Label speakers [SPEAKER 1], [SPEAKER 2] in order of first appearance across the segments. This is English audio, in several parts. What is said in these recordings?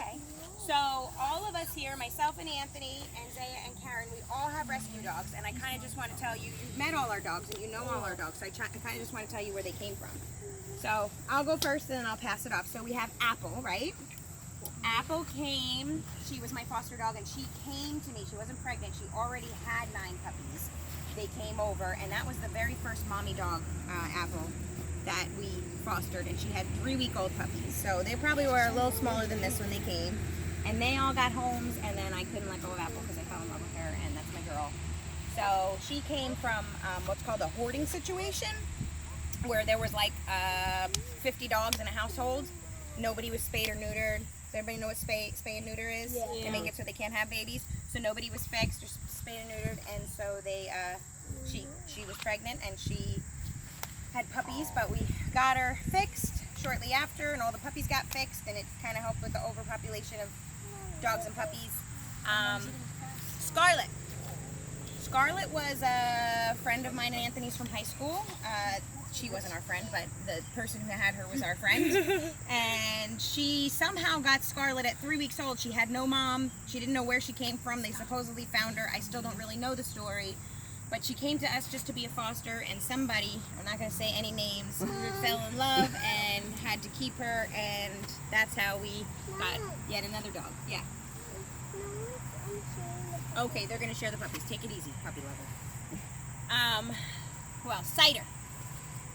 [SPEAKER 1] Okay. So all of us here, myself and Anthony and Zaya and Karen, we all have rescue dogs, and I kind of just want to tell you, you've met all our dogs and you know all our dogs, so I kind of just want to tell you where they came from. So I'll go first and then I'll pass it off. So we have Apple, right? Apple came, she was my foster dog, and she came to me. She wasn't pregnant, she already had 9 puppies. They came over, and that was the very first mommy dog, Apple, that we fostered, and she had 3-week-old puppies. So they probably were a little smaller than this when they came. And they all got homes, and then I couldn't let go of Apple because I fell in love with her, and that's my girl. So she came from what's called a hoarding situation, where there was like 50 dogs in a household. Nobody was spayed or neutered. Does everybody know what spay and neuter is? Yeah. They make it so they can't have babies. So nobody was fixed or spayed or neutered, and so they she was pregnant and she had puppies, but we got her fixed shortly after, and all the puppies got fixed, and it kind of helped with the overpopulation of dogs and puppies. Scarlet. Scarlet was a friend of mine and Anthony's from high school. She wasn't our friend, but the person who had her was our friend. And she somehow got Scarlet at 3 weeks old. She had no mom. She didn't know where she came from. They supposedly found her. I still don't really know the story. But she came to us just to be a foster, and somebody, I'm not going to say any names, fell in love and had to keep her, and that's how we got yet another dog. Yeah. Okay, they're going to share the puppies. Take it easy, puppy lover. Well, Cider.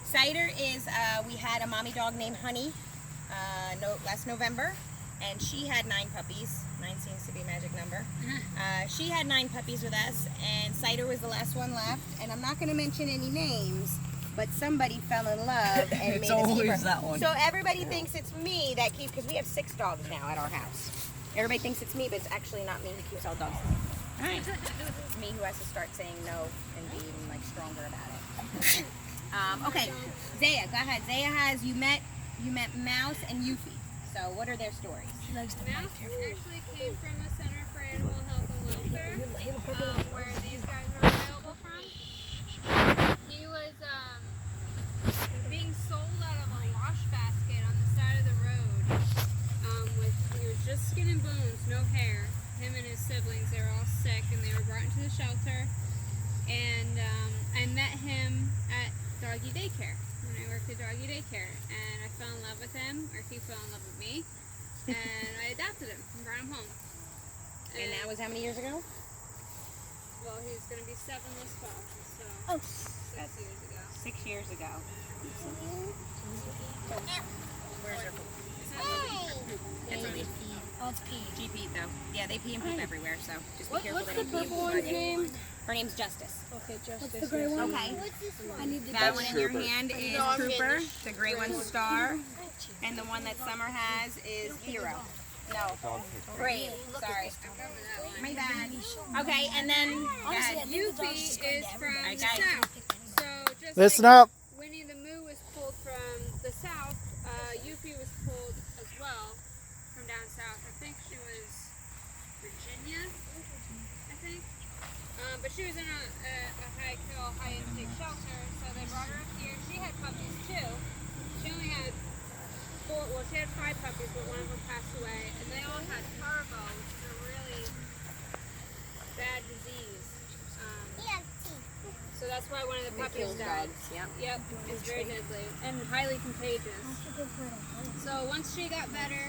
[SPEAKER 1] Cider is, we had a mommy dog named Honey last November, and she had 9 puppies. 9 seems to be a magic number. She had 9 puppies with us, and Cider was the last one left. And I'm not going to mention any names, but somebody fell in love and made us keep her. That one. So everybody thinks it's me that keeps, because we have 6 dogs now at our house. Everybody thinks it's me, but it's actually not me who keeps all dogs. All right. It's me who has to start saying no and being like stronger about it. Okay, Zaya, go ahead. Zaya has you met Mouse and Yuffie. So what are their stories?
[SPEAKER 2] Mouse actually came from the Center for Animal Health and Welfare, where these guys are available from. He was being sold out of a wash basket on the side of the road. He was just skin and bones, no hair. Him and his siblings, they were all sick, and they were brought into the shelter. And I met him at doggy daycare when I worked at doggy daycare, and I fell in love with him, or he fell in love with me, and I adopted him and brought him home.
[SPEAKER 1] And that was how many years ago?
[SPEAKER 2] Well, he's going to be 7 this fall, so 6 years ago.
[SPEAKER 1] 6 years ago. Where's her poop? That's really
[SPEAKER 3] Oh, it's pee.
[SPEAKER 1] GP though. Yeah, they pee and poop everywhere, so just be careful.
[SPEAKER 3] What's the purple one's name?
[SPEAKER 1] Her name's Justice.
[SPEAKER 3] Okay, Justice. What's the gray one?
[SPEAKER 1] Okay.
[SPEAKER 3] I need the
[SPEAKER 1] That one in your hand is Trooper. The gray one's Star. And the one that Summer has is Hero. No. Brave. Sorry. My bad. Okay, and then
[SPEAKER 2] Yuffie is from the south. So just
[SPEAKER 4] Listen
[SPEAKER 2] like
[SPEAKER 4] up.
[SPEAKER 2] Winnie the Moo was pulled from the south, Yuffie was pulled as well from down south. I think she was Virginia, I think. But she was in a high intake shelter, so they brought her up here. She had puppies too. She only had 4, well, she had 5 puppies, but one of them passed away. And they all had parvo, which is a really bad disease. So that's why one of the puppies died. Yep, it's very deadly and highly contagious. So once she got better,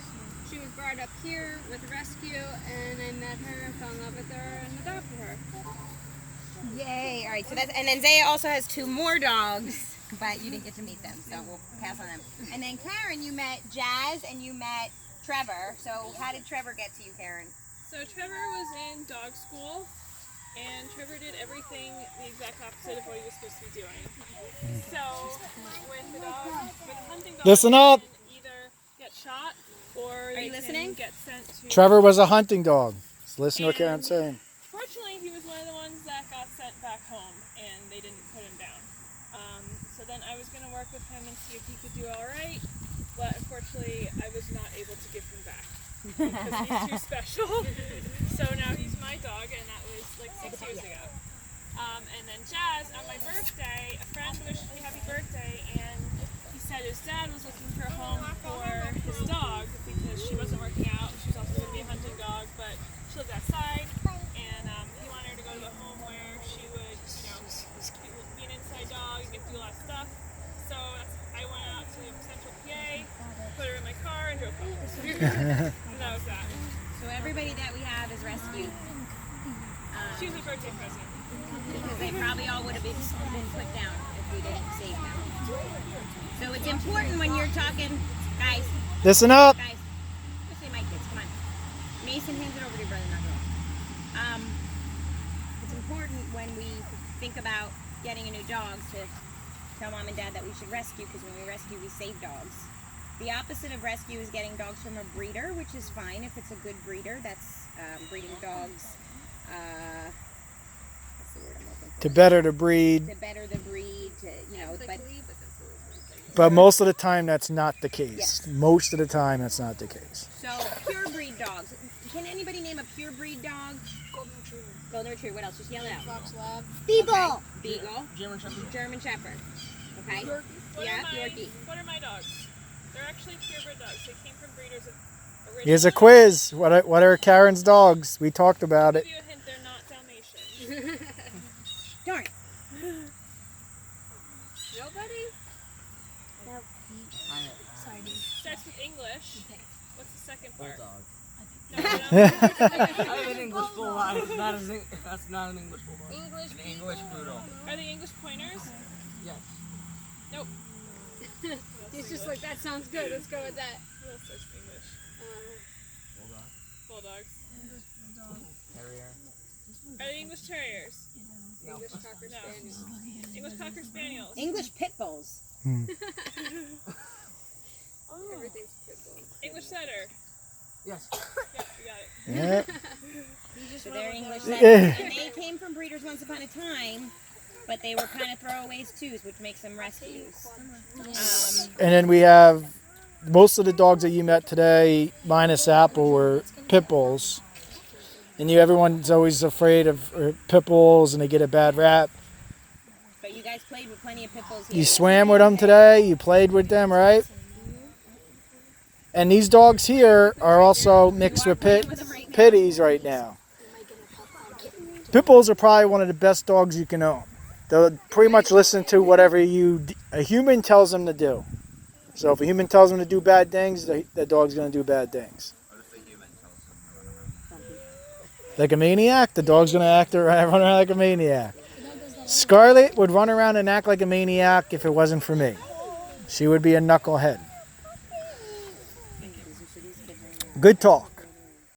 [SPEAKER 2] she was brought up here with a rescue, and I met her, fell in love with her, and adopted her.
[SPEAKER 1] yay! All right, so that's, and then Zaya also has 2 more dogs, but you didn't get to meet them, so we'll pass on them. And then Karen, you met Jazz and you met Trevor. So how did Trevor get to you, Karen?
[SPEAKER 5] So Trevor was in dog school, and Trevor did everything the exact opposite of what he was supposed to be doing. So with the hunting dogs,
[SPEAKER 4] Listen up.
[SPEAKER 5] they can either get shot or
[SPEAKER 1] Are you listening?
[SPEAKER 5] Get sent to.
[SPEAKER 4] Trevor was a hunting dog. So listen to what Karen's saying.
[SPEAKER 5] Fortunately, he was one of the ones that got sent back home, and they didn't put him down. So then I was going to work with him and see if he could do all right, but unfortunately I was not able to give him back because he's too special. So now he's my dog, and that was like 6 years ago. And then Jazz, on my birthday, a friend wished me happy birthday, and he said his dad was looking for a home for his dog because she wasn't working out. She was also
[SPEAKER 1] everybody that we have is rescued.
[SPEAKER 5] She's a birthday present.
[SPEAKER 1] Because they probably all would have been put down if we didn't save them. So it's important when you're talking, guys,
[SPEAKER 4] Listen up.
[SPEAKER 1] especially my kids, come on. Mason, hands it over to your brother, not girl. It's important when we think about getting a new dog to tell mom and dad that we should rescue, because when we rescue, we save dogs. The opposite of rescue is getting dogs from a breeder, which is fine if it's a good breeder. That's breeding dogs. What's the word I'm looking for?
[SPEAKER 4] To better the breed,
[SPEAKER 1] To better the breed,
[SPEAKER 4] but most of the time that's not the case. Most of the time that's not the case.
[SPEAKER 1] So pure breed dogs. Can anybody name a pure breed dog? Golden Retriever. What else? Just yell it out.
[SPEAKER 3] Fox Lab.
[SPEAKER 1] Beagle. Okay. Beagle. German Shepherd. Okay.
[SPEAKER 5] What
[SPEAKER 1] Yeah,
[SPEAKER 5] are my,
[SPEAKER 1] Yorkie.
[SPEAKER 5] What are my dogs? They're actually purebred dogs. They came from breeders originally.
[SPEAKER 4] Here's a quiz. What are Karen's dogs? We talked about
[SPEAKER 5] I'll
[SPEAKER 4] it.
[SPEAKER 5] give you a hint, they're not Dalmatian.
[SPEAKER 1] Darn it.
[SPEAKER 2] Nobody?
[SPEAKER 3] Sorry, dude.
[SPEAKER 5] Starts with English. What's the second part?
[SPEAKER 6] Bulldog.
[SPEAKER 5] No, no.
[SPEAKER 6] I have an English bulldog. That's not an English bulldog.
[SPEAKER 2] English
[SPEAKER 6] An English poodle.
[SPEAKER 5] Are they English pointers?
[SPEAKER 6] Yes.
[SPEAKER 5] Nope.
[SPEAKER 2] He's just like, that sounds good. Let's go with that.
[SPEAKER 5] What else starts with English?
[SPEAKER 6] Bulldog.
[SPEAKER 5] Bulldogs.
[SPEAKER 6] Terrier.
[SPEAKER 5] Are they English Terriers?
[SPEAKER 6] No.
[SPEAKER 2] English Cocker
[SPEAKER 5] No.
[SPEAKER 2] Spaniel.
[SPEAKER 5] English Cocker Spaniels.
[SPEAKER 1] English Pit Bulls.
[SPEAKER 2] Everything's pit bull.
[SPEAKER 5] English Setter.
[SPEAKER 6] Yes.
[SPEAKER 5] Yep, we got it.
[SPEAKER 4] Yeah.
[SPEAKER 1] So they're English
[SPEAKER 4] Yeah.
[SPEAKER 1] Setters. And they came from breeders once upon a time, but they were kind of throwaways too, which makes them rescues.
[SPEAKER 4] And then we have most of the dogs that you met today, minus Apple, were pit bulls. And everyone's always afraid of pit bulls, and they get a bad rap.
[SPEAKER 1] But you guys played with plenty of pit bulls here.
[SPEAKER 4] You swam with them today. You played with them, right? And these dogs here are also mixed with pitties right now. Pit bulls are probably one of the best dogs you can own. They'll pretty much listen to whatever a human tells them to do. So if a human tells them to do bad things, the dog's going to do bad things. Like a maniac, the dog's going to run around like a maniac. Scarlett would run around and act like a maniac if it wasn't for me. She would be a knucklehead. Good talk.